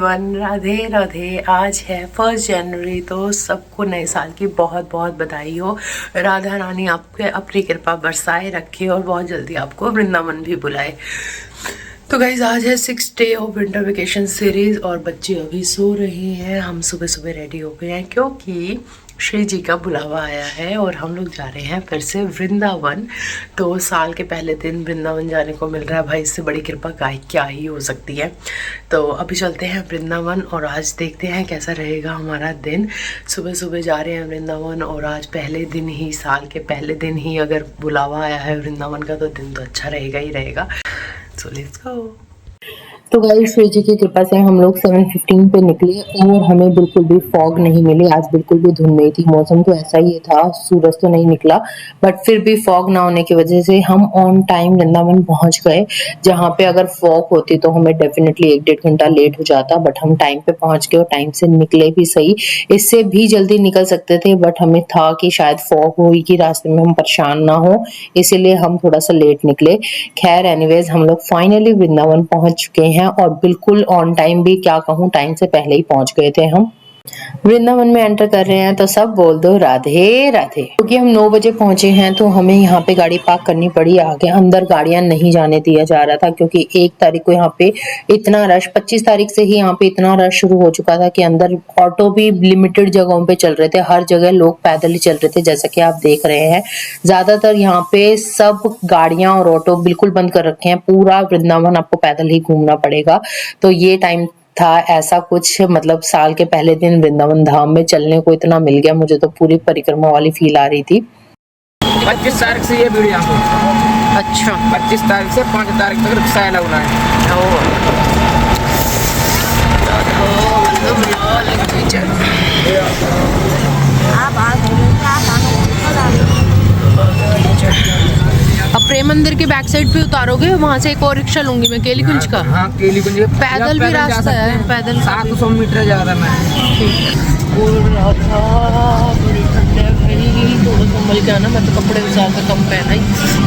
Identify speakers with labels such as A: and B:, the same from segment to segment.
A: Everyone, Radhe Radhe. आज है 1 जनवरी, तो सबको नए साल की बहुत बहुत बधाई हो। राधा रानी आपके अपनी कृपा बरसाए रखे और बहुत जल्दी आपको वृंदावन भी बुलाए। तो गाइज आज है 6th day of winter vacation series और बच्चे अभी सो रहे हैं। हम सुबह सुबह रेडी हो गए हैं क्योंकि श्री जी का बुलावा आया है और हम लोग जा रहे हैं फिर से वृंदावन। तो साल के पहले दिन वृंदावन जाने को मिल रहा है, भाई इससे बड़ी कृपा क्या ही हो सकती है। तो अभी चलते हैं वृंदावन और आज देखते हैं कैसा रहेगा हमारा दिन। सुबह सुबह जा रहे हैं वृंदावन और आज पहले दिन ही, साल के पहले दिन ही अगर बुलावा आया है वृंदावन का तो दिन तो अच्छा रहेगा ही रहेगा। So let's go. तो गाइस श्री जी की कृपा से हम लोग 7:15 पे निकले और हमें बिल्कुल भी फॉग नहीं मिली। आज बिल्कुल भी धुंध नहीं थी, मौसम तो ऐसा ही था, सूरज तो नहीं निकला बट फिर भी फॉग ना होने की वजह से हम ऑन टाइम वृंदावन पहुंच गए। जहां पे अगर फॉग होती तो हमें डेफिनेटली 1-1.5 घंटा लेट हो जाता, बट हम टाइम पे पहुंच गए और टाइम से निकले भी सही। इससे भी जल्दी निकल सकते थे बट हमें था कि शायद फॉग हुई कि रास्ते में हम परेशान ना हो, इसीलिए हम थोड़ा सा लेट निकले। खैर एनीवेज हम लोग फाइनली वृंदावन पहुंच चुके हैं और बिल्कुल ऑन टाइम भी, क्या कहूँ, टाइम से पहले ही पहुंच गए थे हम। वृंदावन में एंटर कर रहे हैं तो सब बोल दो राधे राधे। क्योंकि हम 9 बजे पहुंचे हैं तो हमें यहाँ पे गाड़ी पार्क करनी पड़ी। आगे अंदर गाड़ियां नहीं जाने दिया जा रहा था क्योंकि 1 तारीख को यहाँ पे इतना रश, 25 तारीख से ही यहाँ पे इतना रश शुरू हो चुका था कि अंदर ऑटो भी लिमिटेड जगहों पे चल रहे थे, हर जगह लोग पैदल ही चल रहे थे जैसा कि आप देख रहे हैं। ज्यादातर यहाँ पे सब गाड़ियां और ऑटो बिल्कुल बंद कर रखे हैं। पूरा वृंदावन आपको पैदल ही घूमना पड़ेगा। तो ये टाइम था ऐसा कुछ, मतलब साल के पहले दिन वृंदावन धाम में चलने को इतना मिल गया, मुझे तो पूरी परिक्रमा वाली फील आ रही थी।
B: 25 तारीख से ये वीडियो आपको।
A: अच्छा,
B: 25 तारीख से 5 तारीख तक रिक्शा लगना है।
A: अब प्रेम मंदिर के बैक साइड पे उतारोगे, वहाँ से एक और रिक्शा लूंगी मैं केली कुंज का।
B: हाँ केली कुंज
A: पैदल भी रास्ता है, पैदल
B: 700 मीटर ज्यादा नहीं।
A: बड़ी ठंड है भाई, थोड़ा संभल के आना। मैं तो कपड़े ज्यादा कम पहना ही,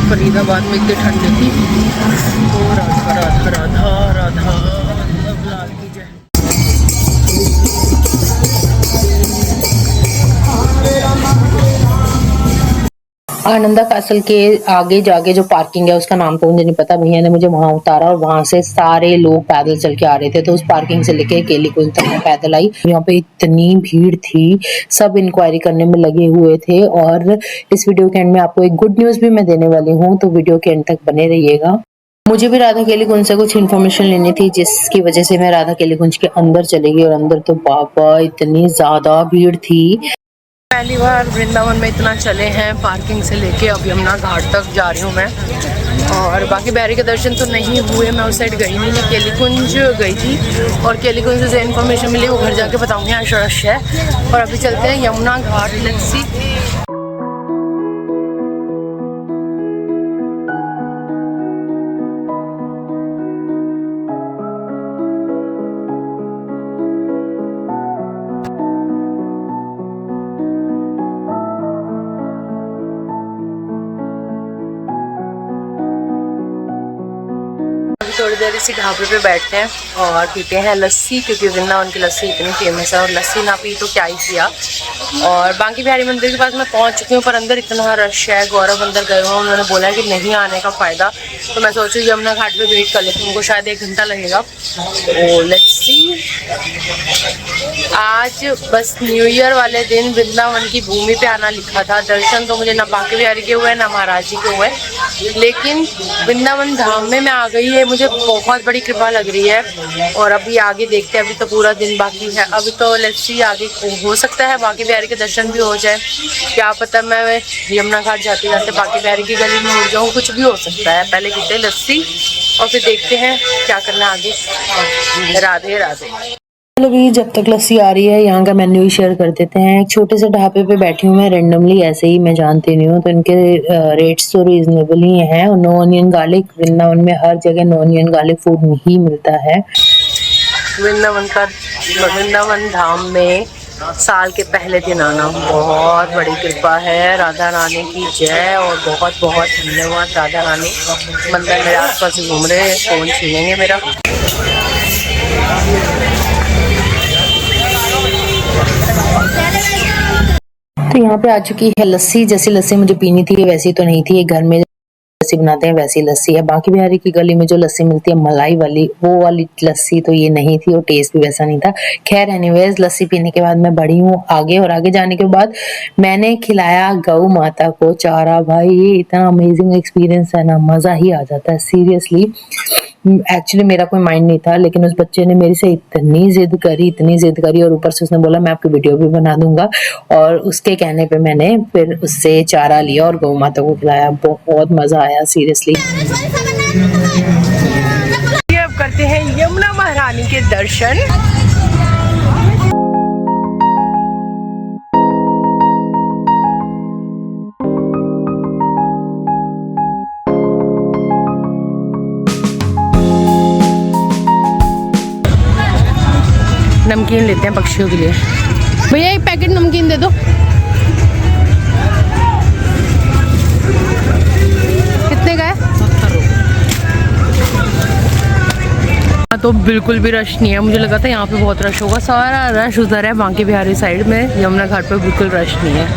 A: फरीदाबाद में इतनी ठंड थी। तो राधा राधा राधा राधा लाल की जय। आनंदा कैसल के आगे जाके जो पार्किंग है उसका नाम तो मुझे नहीं पता, भैया ने मुझे वहां उतारा और वहां से सारे लोग पैदल चल के आ रहे थे। तो उस पार्किंग से लेके केली कुंज तक मैं पैदल आई। यहाँ पे इतनी भीड़ थी, सब इंक्वायरी करने में लगे हुए थे। और इस वीडियो के एंड में आपको एक गुड न्यूज भी मैं देने वाली हूँ, तो वीडियो के एंड तक बने रहिएगा। मुझे भी राधा केली कुंज से कुछ इन्फॉर्मेशन लेनी थी, जिसकी वजह से मैं राधा केली कुंज के अंदर चली गई और अंदर तो बाबा इतनी ज्यादा भीड़ थी। पहली बार वृंदावन में इतना चले हैं, पार्किंग से लेके अब यमुना घाट तक जा रही हूँ मैं। और बाकी बैरी के दर्शन तो नहीं हुए, मैं उस साइड गई नहीं, मैं केली कुंज गई थी और केली कुंज से इन्फॉर्मेशन मिली वो घर जाके बताऊंगी। आज रश है और अभी चलते हैं यमुना घाट। Let's see. थोड़ी देर इसी ढाबे पे बैठते हैं और पीते हैं लस्सी, क्योंकि वृंदावन की लस्सी इतनी फेमस है और लस्सी ना पी तो क्या ही किया। और बांकी बिहारी मंदिर के पास मैं पहुंच चुकी हूँ पर अंदर इतना रश है। गौरव अंदर गए हुए, उन्होंने बोला है कि नहीं आने का फ़ायदा, तो मैं सोच रही हूँ यमुना घाट पे वेट कर लेती हूँ, उनको शायद 1 घंटा लगेगा। तो लेट्स सी। आज बस न्यू ईयर वाले दिन वृंदावन की भूमि पे आना लिखा था। दर्शन तो मुझे ना बांके बिहारी के हुए ना महाराज जी के हुए, लेकिन वृंदावन धाम में मैं आ गई है, मुझे बहुत बड़ी कृपा लग रही है। और अभी आगे देखते हैं, अभी तो पूरा दिन बाकी है। अभी तो लेट्स सी, आगे हो सकता है बांके बिहारी के दर्शन भी हो जाए, क्या पता मैं यमुना घाट जाते जाते बांके बिहारी की गली में उड़ जाऊँ, कुछ भी हो सकता है। पहले पीते हैं लस्सी और फिर देखते हैं क्या करना आगे। राधे राधे। भी जब तक लस्सी आ रही है यहाँ का मेन्यू ही शेयर कर देते हैं। एक छोटे से ढाबे पे बैठी हूँ मैं रेंडमली, ऐसे ही, मैं जानती नहीं हूँ, तो इनके रेट्स तो रीजनेबल ही हैं। और नो ऑनियन गार्लिक, वृंदावन में हर जगह नो ऑनियन गार्लिक फूड ही मिलता है। वृंदावन धाम में साल के पहले दिन आना बहुत बड़ी कृपा है। राधा रानी की जय और बहुत बहुत धन्यवाद। राधा रानी मंदिर मेरे आसपास घूम रहे हैं, फोन छीनेंगे मेरा। तो यहाँ पे आ चुकी है लस्सी। जैसी लस्सी मुझे पीनी थी वैसी तो नहीं थी, ये घर में लस्सी बनाते हैं वैसी लस्सी है। बाकी बिहारी की गली में जो लस्सी मिलती है मलाई वाली, वो वाली लस्सी तो ये नहीं थी और टेस्ट भी वैसा नहीं था। खैर एनीवेज, लस्सी पीने के बाद मैं बढ़ी हूँ आगे, और आगे जाने के बाद मैंने खिलाया गौ माता को चारा। भाई ये इतना अमेजिंग एक्सपीरियंस है ना, मजा ही आ जाता है सीरियसली। एक्चुअली मेरा कोई माइंड नहीं था, लेकिन उस बच्चे ने मेरे से इतनी जिद करी और ऊपर से उसने बोला मैं आपकी वीडियो भी बना दूंगा, और उसके कहने पे मैंने फिर उससे चारा लिया और गौ माता को खिलाया। बहुत मजा आया सीरियसली। अब करते हैं यमुना महारानी के दर्शन। नमकीन लेते हैं पक्षियों के लिए। भैया एक पैकेट नमकीन दे दो। कितने का है? तो बिल्कुल भी रश नहीं है। मुझे लगा था यहाँ पे बहुत रश होगा, सारा रश उधर है बांके बिहारी साइड में। यमुना घाट पे बिल्कुल रश नहीं है।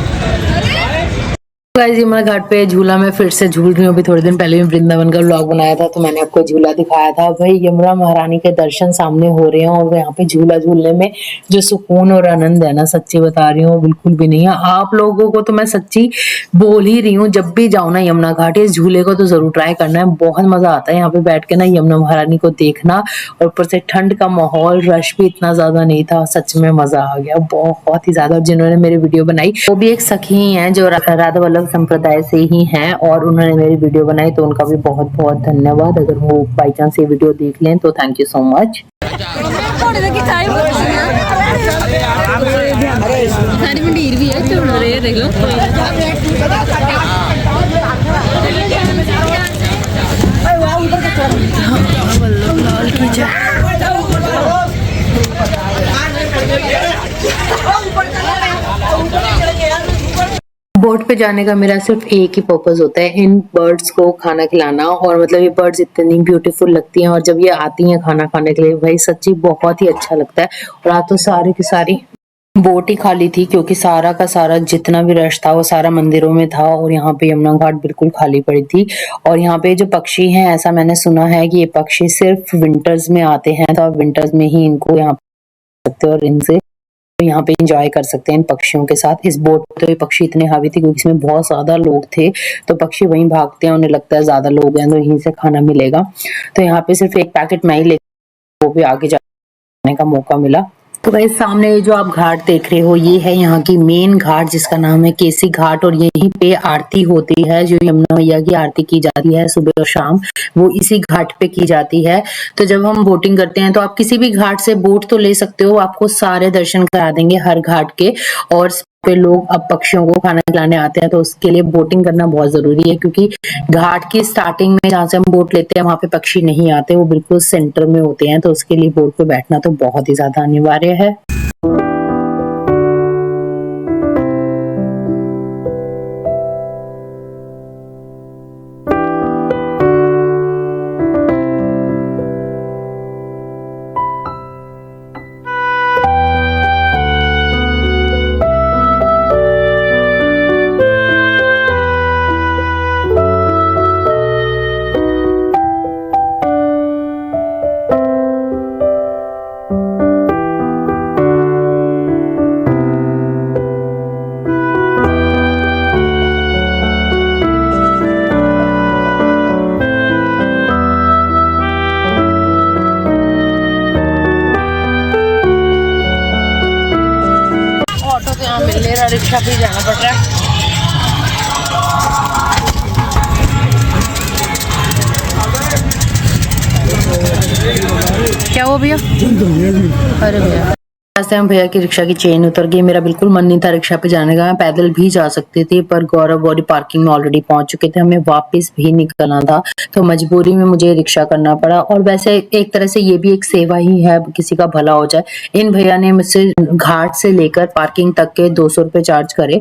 A: गाइस यमुना घाट पे झूला में फिर से झूल रही हूँ। अभी थोड़े दिन पहले भी वृंदावन का व्लॉग बनाया था तो मैंने आपको झूला दिखाया था। भाई यमुना महारानी के दर्शन सामने हो रहे हैं और यहाँ पे झूला झूलने में जो सुकून और आनंद है ना, सच्ची बता रही हूँ बिल्कुल भी नहीं है। आप लोगों को तो मैं सच्ची बोल ही रही हूँ, जब भी जाओ ना यमुना घाट, इस झूले को तो जरूर ट्राई करना है। बहुत मजा आता है यहाँ पे बैठ के ना यमुना महारानी को देखना, और ऊपर से ठंड का माहौल, रश भी इतना ज्यादा नहीं था। सच में मजा आ गया बहुत ही ज्यादा। जिन्होंने मेरी वीडियो बनाई वो भी एक सखी ही है जो राधा वल्लभ संप्रदाय से ही हैं, और उन्होंने मेरी वीडियो बनाई तो उनका भी बहुत बहुत धन्यवाद। अगर वो बाई चांस ये वीडियो देख लें तो thank you so much. Boat पे जाने का मेरा सिर्फ एक ही पर्पस होता है, इन बर्ड्स को खाना खिलाना। और मतलब ये बर्ड्स इतनी ब्यूटीफुल लगती हैं, और जब ये आती हैं खाना खाने के लिए भाई सच्ची बहुत ही अच्छा लगता है। और आज तो सारी की सारी बोट ही खाली थी, क्योंकि सारा का सारा जितना भी रश था वो सारा मंदिरों में था, और यहाँ पे यमुना घाट बिल्कुल खाली पड़ी थी। और यहाँ पे जो पक्षी हैं, ऐसा मैंने सुना है कि ये पक्षी सिर्फ विंटर्स में आते हैं, तो आप विंटर्स में ही इनको यहाँ सकते हो और इनसे यहाँ पे एंजॉय कर सकते हैं इन पक्षियों के साथ। इस बोट पे तो ये पक्षी इतने हावी थे क्योंकि इसमें बहुत ज्यादा लोग थे, तो पक्षी वहीं भागते हैं, उन्हें लगता है ज्यादा लोग हैं तो यहीं से खाना मिलेगा। तो यहाँ पे सिर्फ एक पैकेट मैं ही ले, वो भी आगे जाने का मौका मिला। तो भाई सामने जो आप घाट देख रहे हो ये है यहाँ की मेन घाट, जिसका नाम है केसी घाट, और यहीं पे आरती होती है। जो यमुना मैया की आरती की जाती है सुबह और शाम, वो इसी घाट पे की जाती है। तो जब हम बोटिंग करते हैं तो आप किसी भी घाट से बोट तो ले सकते हो, आपको सारे दर्शन करा देंगे हर घाट के। और पे लोग अब पक्षियों को खाना खिलाने आते हैं, तो उसके लिए बोटिंग करना बहुत जरूरी है, क्योंकि घाट की स्टार्टिंग में जहाँ से हम बोट लेते हैं वहां पे पक्षी नहीं आते, वो बिल्कुल सेंटर में होते हैं। तो उसके लिए बोट पे बैठना तो बहुत ही ज्यादा अनिवार्य है। रिक्शा भी जाना पड़ रहा है। क्या हुआ भैया? अरे भैया ऐसे हम भैया की रिक्शा की चेन उतर गई। मेरा बिल्कुल मन नहीं था रिक्शा पे जाने का, मैं पैदल भी जा सकती थी, पर गौरव बॉडी पार्किंग में ऑलरेडी पहुंच चुके थे, हमें वापस भी निकलना था, तो मजबूरी में मुझे रिक्शा करना पड़ा। और वैसे एक तरह से ये भी एक सेवा ही है, किसी का भला हो जाए। इन भैया ने मुझसे घाट से लेकर पार्किंग तक के 200 रुपए चार्ज करे।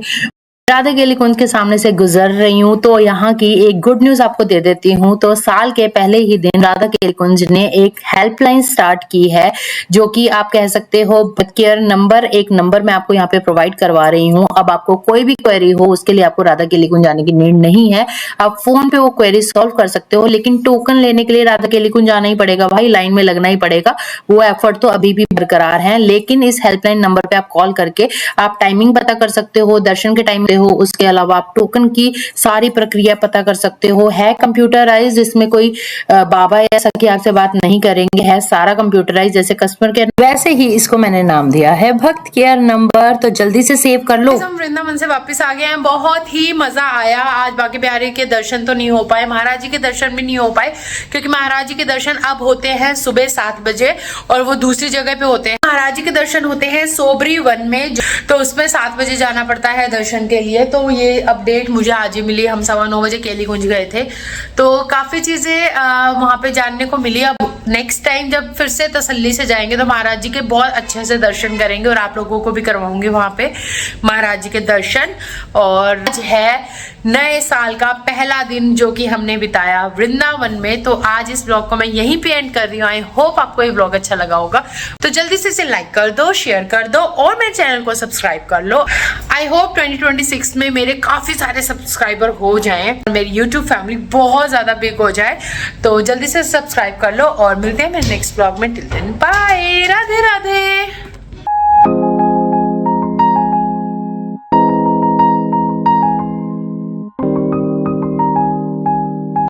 C: राधा केली कुंज के सामने से गुजर रही हूँ तो यहाँ की एक गुड न्यूज आपको दे देती हूँ। तो साल के पहले ही दिन राधा केली कुंज ने एक हेल्पलाइन स्टार्ट की है, जो कि आप कह सकते हो केयर नंबर, एक नंबर मैं आपको यहाँ पे प्रोवाइड करवा रही हूँ। अब आपको कोई भी क्वेरी हो उसके लिए आपको राधा केली कुंज जाने की नीड नहीं है, आप फोन पे वो क्वेरी सॉल्व कर सकते हो। लेकिन टोकन लेने के लिए राधा केली कुंज जाना ही पड़ेगा भाई, लाइन में लगना ही पड़ेगा। वो एफर्ट तो अभी भी बरकरार है, लेकिन इस हेल्पलाइन नंबर पे आप कॉल करके आप टाइमिंग पता कर सकते हो, दर्शन के टाइम हो, उसके अलावा आप टोकन की सारी प्रक्रिया पता कर सकते हो। है कंप्यूटराइज, इसमें कोई बाबा या सखी आपसे बात नहीं करेंगे, है सारा कंप्यूटराइज जैसे कस्टमर केयर, वैसे ही इसको मैंने नाम दिया है भक्त केयर नंबर। तो जल्दी से सेव कर लो।
A: हम वृंदावन से वापस आ गए हैं, बहुत ही मजा आया। आज बांके बिहारी के दर्शन तो नहीं हो पाए, महाराज जी के दर्शन भी नहीं हो पाए, क्योंकि महाराज जी के दर्शन अब होते हैं सुबह 7 बजे और वो दूसरी जगह पे होते हैं। महाराज जी के दर्शन होते हैं सोबरी वन में, तो उसमें 7 बजे जाना पड़ता है दर्शन के लिए। तो ये अपडेट मुझे आज ही मिली, हम 9:15 बजे केली कुंज गए थे, तो काफी चीजें वहां पे जानने को मिली। अब नेक्स्ट टाइम जब फिर से तसल्ली से जाएंगे तो महाराज जी के बहुत अच्छे से दर्शन करेंगे और आप लोगों को भी करवाऊंगी वहां पे महाराज जी के दर्शन। और आज है नए साल का पहला दिन जो कि हमने बिताया वृंदावन में। तो आज इस ब्लॉग को मैं यहीं पे एंड कर रही हूँ। आई होप आपको ये ब्लॉग अच्छा लगा होगा, तो जल्दी से इसे लाइक कर दो, शेयर कर दो और मेरे चैनल को सब्सक्राइब कर लो। आई होप 2026 में मेरे काफी सारे सब्सक्राइबर हो जाएं, मेरी यूट्यूब फैमिली बहुत ज्यादा बिग हो जाए। तो जल्दी से सब्सक्राइब कर लो और मिलते हैं मेरे नेक्स्ट ब्लॉग में। Till then bye, Radhe Radhe.